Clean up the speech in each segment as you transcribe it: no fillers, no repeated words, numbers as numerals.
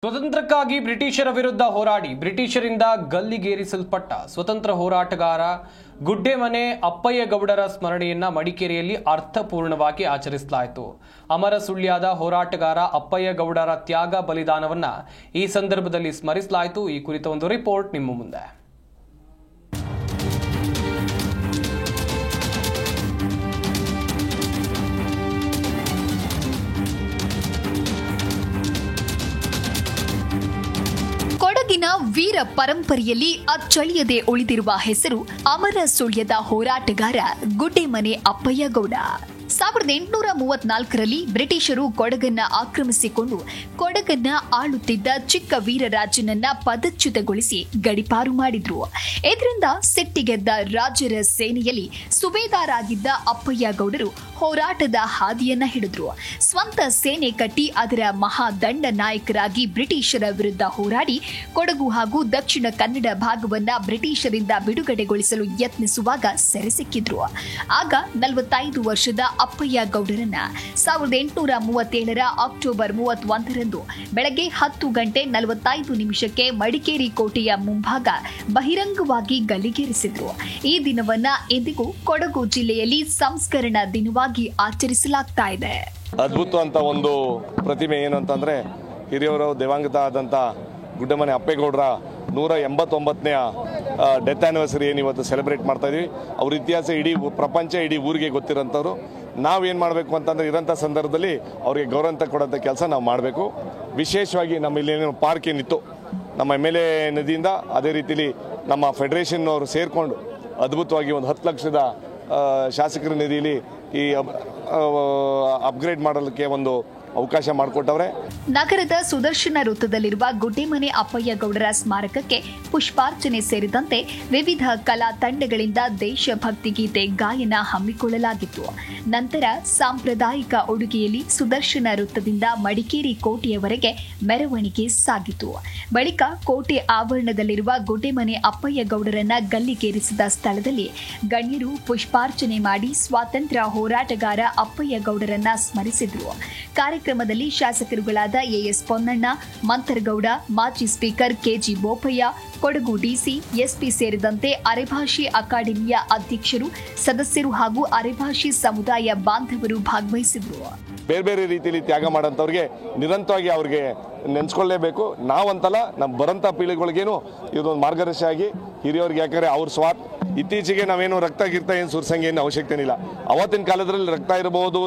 ಸ್ವತಂತ್ರಕ್ಕಾಗಿ ಬ್ರಿಟಿಷರ ವಿರುದ್ಧ ಹೋರಾಡಿ ಬ್ರಿಟಿಷರಿಂದ ಗಲ್ಲಿಗೇರಿಸಲ್ಪಟ್ಟ ಸ್ವತಂತ್ರ ಹೋರಾಟಗಾರ ಗುಡ್ಡೆಮನೆ ಅಪ್ಪಯ್ಯಗೌಡರ ಸ್ಮರಣೆಯನ್ನ ಮಡಿಕೇರಿಯಲ್ಲಿ ಅರ್ಥಪೂರ್ಣವಾಗಿ ಆಚರಿಸಲಾಯಿತು. ಅಮರ ಸುಳ್ಯದ ಹೋರಾಟಗಾರ ಅಪ್ಪಯ್ಯಗೌಡರ ತ್ಯಾಗ ಬಲಿದಾನವನ್ನ ಈ ಸಂದರ್ಭದಲ್ಲಿ ಸ್ಮರಿಸಲಾಯಿತು. ಈ ಕುರಿತ ಒಂದು ರಿಪೋರ್ಟ್ ನಿಮ್ಮ ಮುಂದೆ. ಕೊಡಗಿನ ವೀರ ಪರಂಪರೆಯಲ್ಲಿ ಅಚ್ಚಳಿಯದೆ ಉಳಿದಿರುವ ಹೆಸರು ಅಮರ ಸುಳ್ಯದ ಹೋರಾಟಗಾರ ಗುಡ್ಡೆಮನೆ ಅಪ್ಪಯ್ಯಗೌಡ. 1834ರಲ್ಲಿ ಬ್ರಿಟಿಷರು ಕೊಡಗನ್ನ ಆಕ್ರಮಿಸಿಕೊಂಡು ಕೊಡಗನ್ನ ಆಳುತ್ತಿದ್ದ ಚಿಕ್ಕ ವೀರರಾಜನನ್ನ ಪದಚ್ಯುತಗೊಳಿಸಿ ಗಡಿಪಾರು ಮಾಡಿದ್ರು. ಇದರಿಂದ ಸಿಟ್ಟಿಗೆದ್ದ ರಾಜರ ಸೇನೆಯಲ್ಲಿ ಸುಬೇದಾರಾಗಿದ್ದ ಅಪ್ಪಯ್ಯಗೌಡರು ಹೋರಾಟದ ಹಾದಿಯನ್ನ ಹಿಡಿದ್ರು. ಸ್ವಂತ ಸೇನೆ ಕಟ್ಟಿ ಅದರ ಮಹಾದಂಡ ನಾಯಕರಾಗಿ ಬ್ರಿಟಿಷರ ವಿರುದ್ಧ ಹೋರಾಡಿ ಕೊಡಗು ಹಾಗೂ ದಕ್ಷಿಣ ಕನ್ನಡ ಭಾಗವನ್ನ ಬ್ರಿಟಿಷರಿಂದ ಬಿಡುಗಡೆಗೊಳಿಸಲು ಯತ್ನಿಸುವಾಗ ಸೆರೆ ಸಿಕ್ಕಿದ್ರು. ಆಗ 45 ವರ್ಷದ ಅಪ್ಪಯ್ಯಗೌಡರನ್ನ 1837ರ ಅಕ್ಟೋಬರ್ 31ರಂದು ಬೆಳಗ್ಗೆ 10:45 ಮಡಿಕೇರಿ ಕೋಟೆಯ ಮುಂಭಾಗ ಬಹಿರಂಗವಾಗಿ ಗಲ್ಲಿಗೇರಿಸಿದ್ರು. ಈ ದಿನವನ್ನ ಇಂದಿಗೂ ಕೊಡಗು ಜಿಲ್ಲೆಯಲ್ಲಿ ಸಂಸ್ಕರಣಾ ದಿನವಾಗಿ ಆಚರಿಸಲಾಗ್ತಾ ಇದೆ. ಅದ್ಭುತ ಅಂತ ಒಂದು ಪ್ರತಿಮೆ ಏನು ಅಂತಂದ್ರೆ ಹಿರಿಯವರು ದಿವಂಗತ ಆದಂತ ಗುಡ್ಡೆಮನೆ ಅಪ್ಪೇಗೌಡರ 189ನೇ ಡೆತ್ ಆನಿವರ್ಸರಿ ಏನು ಇವತ್ತು ಸೆಲೆಬ್ರೇಟ್ ಮಾಡ್ತಾ ಇದೀವಿ. ಅವ್ರ ಇತಿಹಾಸ ಇಡೀ ಪ್ರಪಂಚ ಇಡೀ ಊರಿಗೆ ಗೊತ್ತಿರೋಂಥವ್ರು. ನಾವೇನು ಮಾಡಬೇಕು ಅಂತಂದ್ರೆ ಇರೋಂಥ ಸಂದರ್ಭದಲ್ಲಿ ಅವ್ರಿಗೆ ಗೌರವ ಕೊಡೋಂಥ ಕೆಲಸ ನಾವು ಮಾಡಬೇಕು. ವಿಶೇಷವಾಗಿ ನಮ್ಮ ಇಲ್ಲೇನು ಪಾರ್ಕ್ ಏನಿತ್ತು ನಮ್ಮ MLA ನಿಧಿಯಿಂದ, ಅದೇ ರೀತಿಲಿ ನಮ್ಮ ಫೆಡರೇಷನ್ ಅವರು ಸೇರಿಕೊಂಡು ಅದ್ಭುತವಾಗಿ ಒಂದು 10 ಲಕ್ಷದ ಶಾಸಕರ ನಿಧಿಯಲ್ಲಿ ಈ ಅಪ್ಗ್ರೇಡ್ ಮಾಡಲಿಕ್ಕೆ ಒಂದು ಅವಕಾಶ ಮಾಡಿಕೊಟ್ಟವ್ರೆ. ನಗರದ ಸುದರ್ಶನ ವೃತ್ತದಲ್ಲಿರುವ ಗುಡ್ಡೆಮನೆ ಅಪ್ಪಯ್ಯಗೌಡರ ಸ್ಮಾರಕಕ್ಕೆ ಪುಷ್ಪಾರ್ಚನೆ ಸೇರಿದಂತೆ ವಿವಿಧ ಕಲಾ ತಂಡಗಳಿಂದ ದೇಶಭಕ್ತಿ ಗೀತೆ ಗಾಯನ ಹಮ್ಮಿಕೊಳ್ಳಲಾಗಿತ್ತು. ನಂತರ ಸಾಂಪ್ರದಾಯಿಕ ಉಡುಗೆಯಲ್ಲಿ ಸುದರ್ಶನ ವೃತ್ತದಿಂದ ಮಡಿಕೇರಿ ಕೋಟೆಯವರೆಗೆ ಮೆರವಣಿಗೆ ಸಾಗಿತು. ಬಳಿಕ ಕೋಟೆ ಆವರಣದಲ್ಲಿರುವ ಗುಡ್ಡೆಮನೆ ಅಪ್ಪಯ್ಯಗೌಡರನ್ನ ಗಲ್ಲಿಗೇರಿಸಿದ ಸ್ಥಳದಲ್ಲಿ ಗಣ್ಯರು ಪುಷ್ಪಾರ್ಚನೆ ಮಾಡಿ ಸ್ವಾತಂತ್ರ್ಯ ಹೋರಾಟಗಾರ ಅಪ್ಪಯ್ಯಗೌಡರನ್ನ ಸ್ಮರಿಸಿದ್ರು. ಕಾರ್ಯಕ್ರಮದಲ್ಲಿ ಶಾಸಕರುಗಳಾದ AS ಪೊನ್ನಣ್ಣ, ಮಂತರಗೌಡ, ಮಾಜಿ speaker KG Bopaiah, Kodagu DC, SP ಸೇರಿದಂತೆ ಅರೆಭಾಷೆ ಅಕಾಡೆಮಿಯ ಅಧ್ಯಕ್ಷರು, ಸದಸ್ಯರು ಹಾಗೂ ಅರೆಭಾಷೆ ಸಮುದಾಯ ಬಾಂಧವರು ಭಾಗವಹಿಸಿದ್ರು. ಬೇರೆ ಬೇರೆ ರೀತಿಯಲ್ಲಿ ತ್ಯಾಗ ಮಾಡೋಂಥವ್ರಿಗೆ ನಿರಂತರವಾಗಿ ಅವ್ರಿಗೆ ನೆನೆಸ್ಕೊಳ್ಳೇಬೇಕು. ನಾವಂತಲ್ಲ, ನಮ್ಮ ಬರೋಂಥ ಪೀಳಿಗೆಗಳಿಗೇನು ಇದೊಂದು ಮಾರ್ಗದರ್ಶಿ ಆಗಿ ಹಿರಿಯವ್ರಿಗೆ. ಯಾಕಂದರೆ ಅವ್ರ ಸ್ವಾರ್ಥ ಇತ್ತೀಚೆಗೆ ನಾವೇನು ರಕ್ತ ಏನು ಸುರ್ಸಂಗೆ ಏನು ಅವಶ್ಯಕತೆ ಇಲ್ಲ. ಅವತ್ತಿನ ಕಾಲದಲ್ಲಿ ರಕ್ತ ಇರಬಹುದು,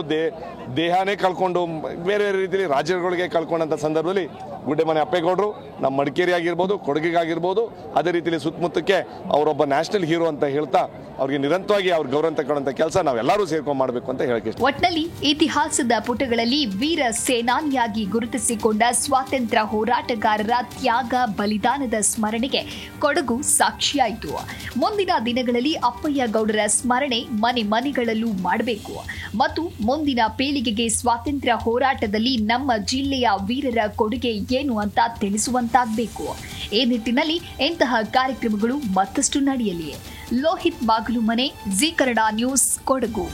ದೇಹನೇ ಕಳ್ಕೊಂಡು ಬೇರೆ ಬೇರೆ ರೀತಿಯಲ್ಲಿ ರಾಜ್ಯಗಳಿಗೆ ಕಳ್ಕೊಂಡಂಥ ಸಂದರ್ಭದಲ್ಲಿ ಗುಡ್ಡೆಮನೆ ಅಪ್ಪೇಗೌಡರು ನಮ್ಮ ಮಡಿಕೇರಿ ಆಗಿರ್ಬೋದು, ಕೊಡಗಿಗಾಗಿರ್ಬೋದು, ಅದೇ ರೀತಿಯಲ್ಲಿ ಸುತ್ತಮುತ್ತಕ್ಕೆ ಅವರೊಬ್ಬ ನ್ಯಾಷನಲ್ ಹೀರೋ ಅಂತ ಹೇಳ್ತಾ ಅವ್ರಿಗೆ ನಿರಂತರವಾಗಿ ಅವ್ರ ಗೌರವ ತಗೊಳ್ಳೋಂಥ ಕೆಲಸ ನಾವೆಲ್ಲರೂ ಸೇರ್ಕೊಂಡು ಮಾಡಬೇಕು ಅಂತ ಹೇಳಕ್ಕೆ ಇಷ್ಟ. ಒಟ್ನಲ್ಲಿ ಇತಿಹಾಸದ ಪುಟಗಳಲ್ಲಿ ವೀರ ಸೇನಾನಿಯಾಗಿ ಗುರುತಿಸಿಕೊಂಡ ಸ್ವಾತಂತ್ರ್ಯ ಹೋರಾಟಗಾರರ ತ್ಯಾಗ ಬಲಿದಾನದ ಸ್ಮರಣೆಗೆ ಕೊಡಗು ಸಾಕ್ಷಿಯಾಯಿತು. ಮುಂದಿನ ದಿನಗಳಲ್ಲಿ ಅಪ್ಪಯ್ಯಗೌಡರ ಸ್ಮರಣೆ ಮನೆ ಮನೆಗಳಲ್ಲೂ ಮಾಡಬೇಕು ಮತ್ತು ಮುಂದಿನ ಪೀಳಿಗೆಗೆ ಸ್ವಾತಂತ್ರ್ಯ ಹೋರಾಟದಲ್ಲಿ ನಮ್ಮ ಜಿಲ್ಲೆಯ ವೀರರ ಕೊಡುಗೆ ಏನು ಅಂತ ತಿಳಿಸುವಂತಾಗಬೇಕು. ಈ ನಿಟ್ಟಿನಲ್ಲಿ ಇಂತಹ ಕಾರ್ಯಕ್ರಮಗಳು ಮತ್ತಷ್ಟು ನಡೆಯಲಿ. Lohith Bagalumane, G Kannada news, Kodagu.